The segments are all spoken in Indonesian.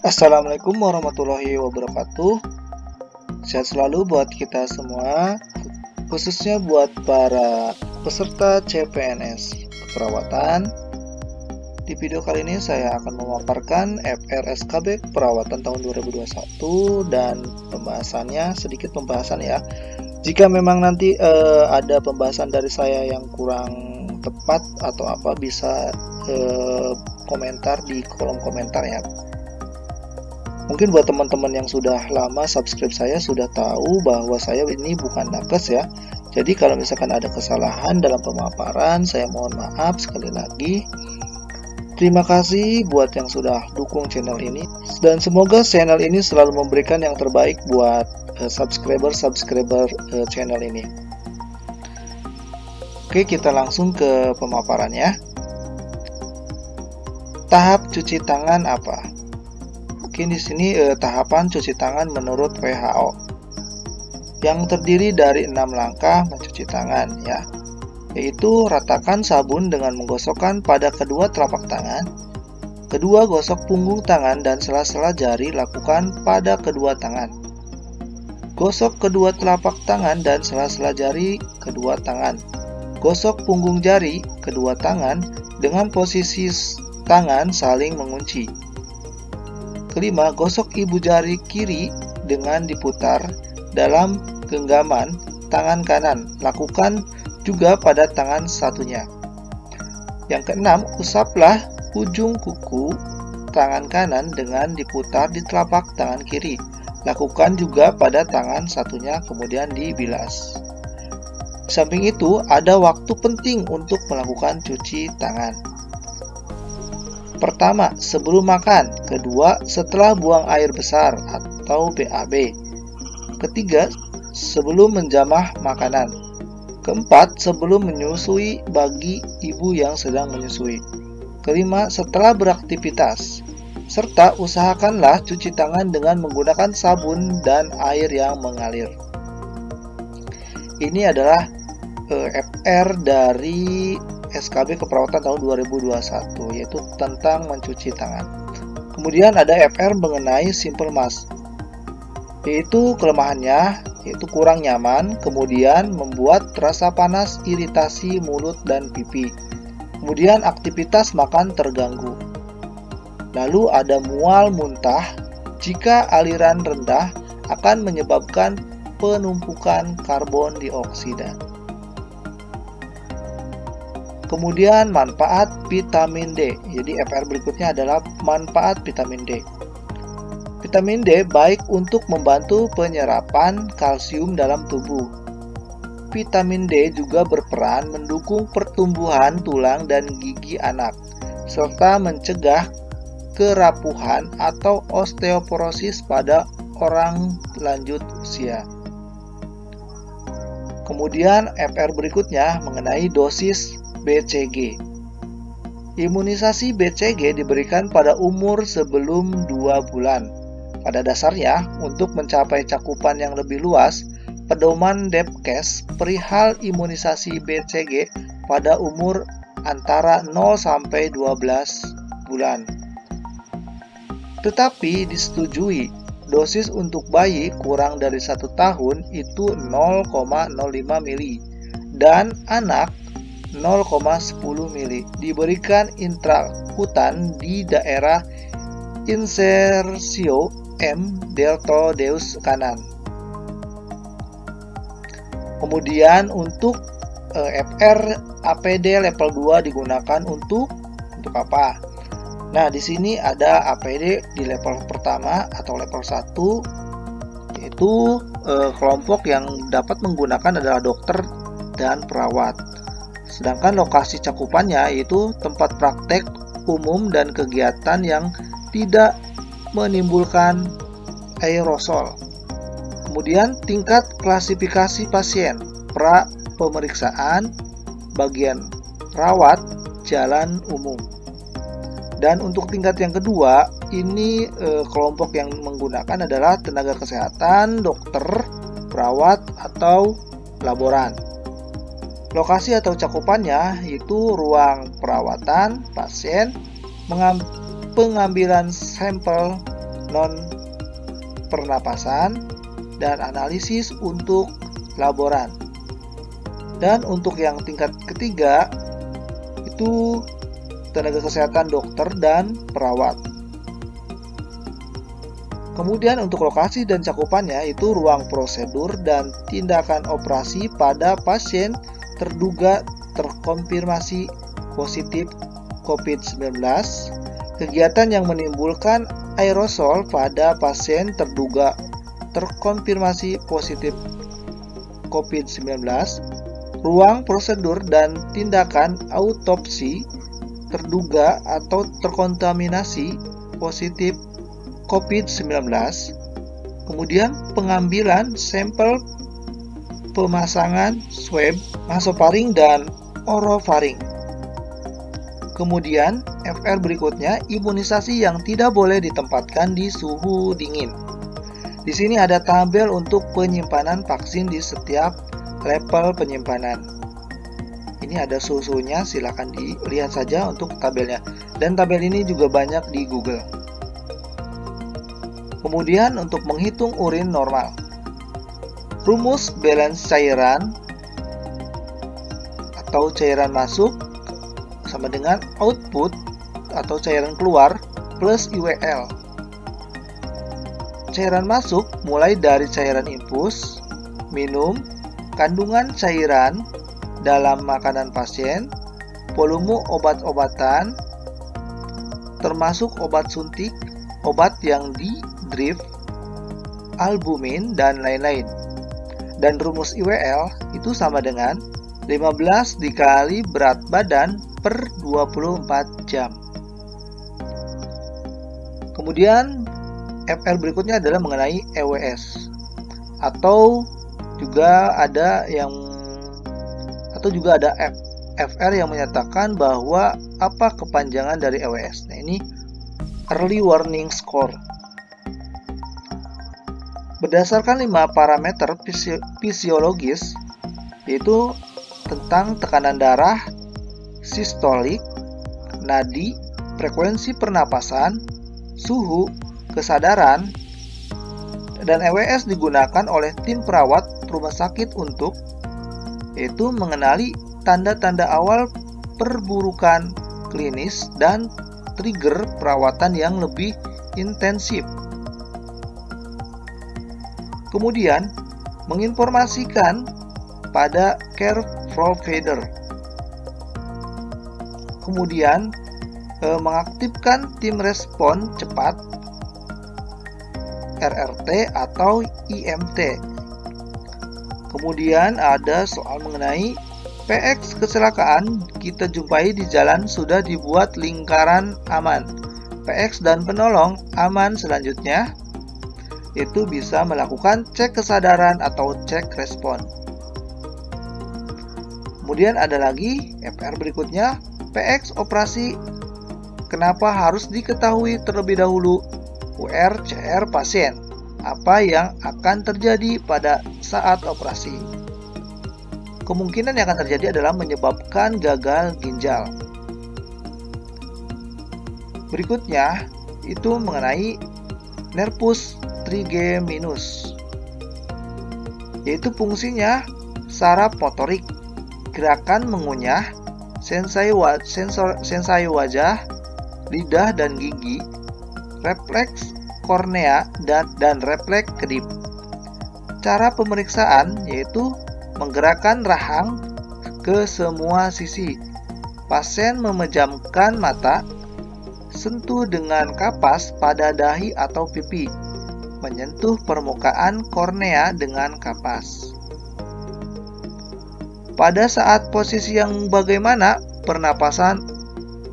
Assalamualaikum warahmatullahi wabarakatuh. Sehat selalu buat kita semua, khususnya buat para peserta CPNS keperawatan. Di video kali ini saya akan memaparkan FRSKB Keperawatan tahun 2021 dan pembahasannya, sedikit pembahasan ya. Jika memang nanti ada pembahasan dari saya yang kurang tepat atau apa, bisa komentar di kolom komentar ya. Mungkin buat teman-teman yang sudah lama subscribe saya sudah tahu bahwa saya ini bukan nakes ya. Jadi kalau misalkan ada kesalahan dalam pemaparan, saya mohon maaf sekali lagi. Terima kasih buat yang sudah dukung channel ini, dan semoga channel ini selalu memberikan yang terbaik buat subscriber channel ini. Oke, kita langsung ke pemaparannya. Tahap cuci tangan apa? Oke, di sini tahapan cuci tangan menurut WHO yang terdiri dari 6 langkah mencuci tangan ya, yaitu ratakan sabun dengan menggosokkan pada kedua telapak tangan. Kedua, gosok punggung tangan dan sela-sela jari lakukan pada kedua tangan. Gosok kedua telapak tangan dan sela-sela jari kedua tangan. Gosok punggung jari kedua tangan dengan posisi tangan saling mengunci. Kelima, gosok ibu jari kiri dengan diputar dalam genggaman tangan kanan. Lakukan juga pada tangan satunya. Yang keenam, usaplah ujung kuku tangan kanan dengan diputar di telapak tangan kiri. Lakukan juga pada tangan satunya, kemudian dibilas. Di samping itu, ada waktu penting untuk melakukan cuci tangan. Pertama, sebelum makan. Kedua, setelah buang air besar atau BAB. Ketiga, sebelum menjamah makanan. Keempat, sebelum menyusui bagi ibu yang sedang menyusui. Kelima, setelah beraktivitas. Serta usahakanlah cuci tangan dengan menggunakan sabun dan air yang mengalir. Ini adalah FR dari SKB Keperawatan tahun 2021, yaitu tentang mencuci tangan. Kemudian ada FR mengenai simple mask, yaitu kelemahannya yaitu kurang nyaman, kemudian membuat terasa panas, iritasi mulut dan pipi. Kemudian aktivitas makan terganggu. Lalu ada mual muntah, jika aliran rendah akan menyebabkan penumpukan karbon dioksida. Kemudian manfaat vitamin D. Jadi FR berikutnya adalah manfaat vitamin D. Vitamin D baik untuk membantu penyerapan kalsium dalam tubuh. Vitamin D juga berperan mendukung pertumbuhan tulang dan gigi anak, serta mencegah kerapuhan atau osteoporosis pada orang lanjut usia. Kemudian FR berikutnya mengenai dosis BCG. Imunisasi BCG diberikan pada umur sebelum 2 bulan. Pada dasarnya, untuk mencapai cakupan yang lebih luas, pedoman Depkes perihal imunisasi BCG pada umur antara 0 sampai 12 bulan. Tetapi disetujui, dosis untuk bayi kurang dari 1 tahun itu 0,05 mili dan anak 0,10 mili diberikan intrakutan di daerah insersio M deltoideus kanan. Kemudian untuk FR APD level 2 digunakan untuk apa? Nah, di sini ada APD di level pertama atau level 1, yaitu kelompok yang dapat menggunakan adalah dokter dan perawat. Sedangkan lokasi cakupannya yaitu tempat praktek umum dan kegiatan yang tidak menimbulkan aerosol. Kemudian tingkat klasifikasi pasien, pra pemeriksaan, bagian rawat, jalan umum. Dan untuk tingkat yang kedua, ini kelompok yang menggunakan adalah tenaga kesehatan, dokter, perawat, atau laboran. Lokasi atau cakupannya yaitu ruang perawatan pasien, pengambilan sampel non-pernapasan, dan analisis untuk laboran. Dan untuk yang tingkat ketiga, itu tenaga kesehatan dokter dan perawat. Kemudian untuk lokasi dan cakupannya itu ruang prosedur dan tindakan operasi pada pasien terduga terkonfirmasi positif COVID-19, kegiatan yang menimbulkan aerosol pada pasien terduga terkonfirmasi positif COVID-19, ruang prosedur dan tindakan autopsi terduga atau terkontaminasi positif COVID-19, kemudian pengambilan sampel pemasangan swab nasofaring dan orofaring. Kemudian FR berikutnya, imunisasi yang tidak boleh ditempatkan di suhu dingin. Di sini ada tabel untuk penyimpanan vaksin di setiap level penyimpanan. Ini ada suhunya, silakan dilihat saja untuk tabelnya. Dan tabel ini juga banyak di Google. Kemudian untuk menghitung urin normal. Rumus balance cairan atau cairan masuk sama dengan output atau cairan keluar plus IWL. Cairan masuk mulai dari cairan infus, minum, kandungan cairan dalam makanan pasien, volume obat-obatan, termasuk obat suntik, obat yang di drip, albumin, dan lain-lain. Dan rumus IWL itu sama dengan 15 dikali berat badan per 24 jam. Kemudian FR berikutnya adalah mengenai EWS, atau juga ada FR yang menyatakan bahwa apa kepanjangan dari EWS. Nah, ini early warning score. Berdasarkan 5 parameter fisiologis, yaitu tentang tekanan darah, sistolik, nadi, frekuensi pernapasan, suhu, kesadaran, dan EWS digunakan oleh tim perawat rumah sakit untuk yaitu mengenali tanda-tanda awal perburukan klinis dan trigger perawatan yang lebih intensif. Kemudian, menginformasikan pada care provider. Kemudian, mengaktifkan tim respon cepat RRT atau IMT. Kemudian ada soal mengenai PX kecelakaan kita jumpai di jalan sudah dibuat lingkaran aman. PX dan penolong aman selanjutnya itu bisa melakukan cek kesadaran atau cek respon. Kemudian ada lagi FR berikutnya, PX operasi kenapa harus diketahui terlebih dahulu UR CR pasien, apa yang akan terjadi pada saat operasi. Kemungkinan yang akan terjadi adalah menyebabkan gagal ginjal. Berikutnya itu mengenai nervus trigeminus, yaitu fungsinya saraf motorik, gerakan mengunyah, sensai wajah, lidah dan gigi, refleks kornea dan refleks kedip. Cara pemeriksaan yaitu menggerakkan rahang ke semua sisi. Pasien memejamkan mata, sentuh dengan kapas pada dahi atau pipi, menyentuh permukaan kornea dengan kapas. Pada saat posisi yang bagaimana pernapasan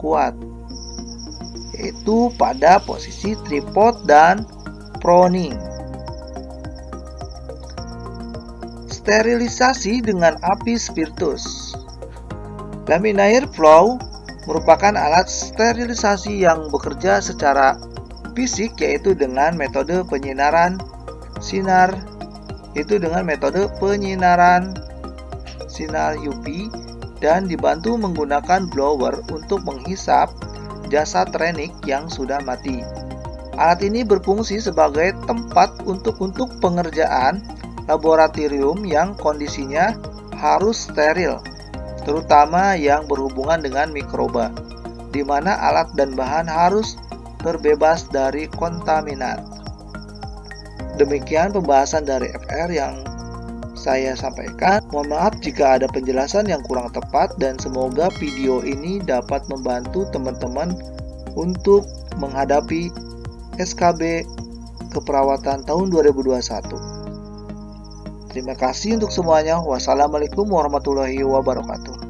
kuat, yaitu pada posisi tripod dan proning. Sterilisasi dengan api spiritus. Laminar flow merupakan alat sterilisasi yang bekerja secara fisik, yaitu dengan metode penyinaran sinar, sinar UV, dan dibantu menggunakan blower untuk menghisap jasad renik yang sudah mati Alat ini berfungsi sebagai tempat untuk pengerjaan laboratorium yang kondisinya harus steril, terutama yang berhubungan dengan mikroba, di mana alat dan bahan harus terbebas dari kontaminan. Demikian pembahasan dari FR yang saya sampaikan. Mohon maaf jika ada penjelasan yang kurang tepat, dan semoga video ini dapat membantu teman-teman untuk menghadapi SKB Keperawatan tahun 2021. Terima kasih untuk semuanya. Wassalamualaikum warahmatullahi wabarakatuh.